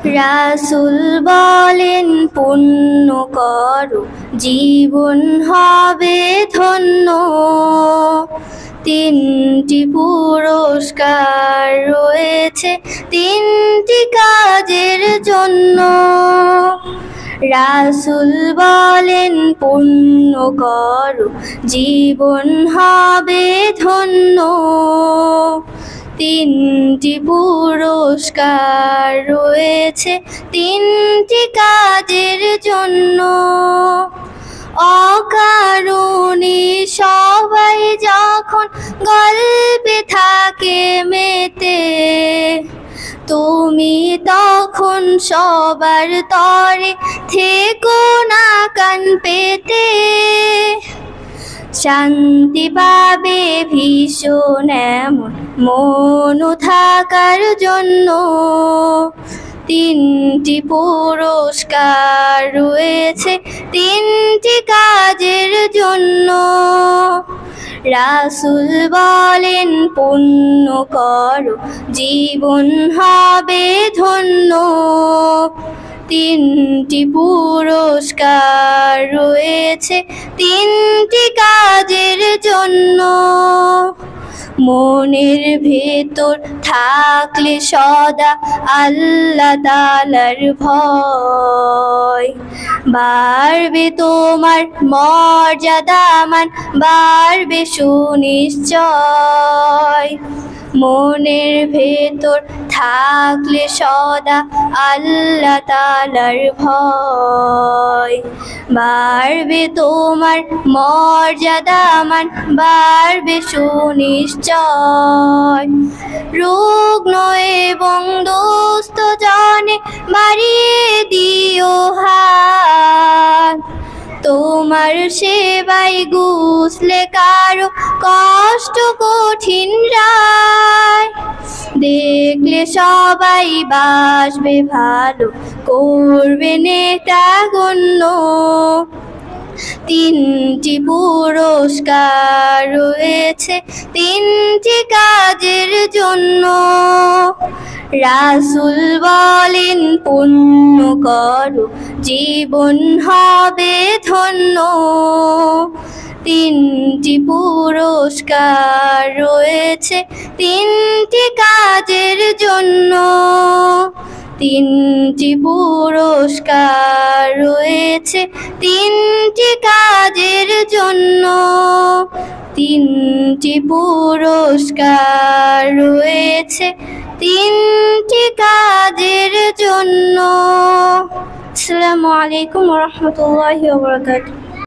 রাসূল বলেন পুণ্য করো জীবন হবে ধন্য, তিনটি পুরস্কার রয়েছে তিনটি কাজের জন্য। রাসূল বলেন পুণ্য করো জীবন হবে ধন্য, তিনটি পুরস্কার রয়েছে তিনটি কাজের জন্য। অকারণে সবাই যখন গল্পে থাকে মেতে, তুমি তখন সবার তরে থেকো না কান পেতে। শান্তি পাবে ভীষণ এমন মন থাকার জন্য, তিনটি পুরস্কার রয়েছে তিনটি কাজের জন্য। রাসূল বলেন পুণ্য করো জীবন হবে ধন্য, তিনটি পুরস্কার রয়েছে তিনটি কাজের জন্য। মনের ভেতর থাকলে সদা আল্লাহ তাআলার ভয়, বাড়বে তোমার মর্যাদা মান, বাড়বে সুনিশ্চয়। মনের ভেতর থাকলে সদা আল্লাহ তাআলার ভয়, বাড়বে তোমার মর্যাদা মান, বাড়বে সুনিশ্চয়। রুগ্ন এবং দুস্থ জনে বাড়িয়ে দিও হাত, তোমার সেবায় গুছলে কারো কষ্ট কঠিন রায়। দেখলে সবাই বাসবে ভালো, করবে নেতা গণ্য, তিনটি পুরস্কার রয়েছে তিনটি কাজের জন্য। রাসূল বলেন পুণ্য করো জীবন হবে ধন্য, তিনটি পুরস্কার রয়েছে তিনটি কাজের জন্য। তিনটি পুরস্কার রয়েছে তিনটি কাজের জন্য, তিনটি পুরস্কার রয়েছে তিনটি কাজের জন্য। আসসালামু আলাইকুম ওয়া রাহমাতুল্লাহি ওয়া বারাকাতুহু।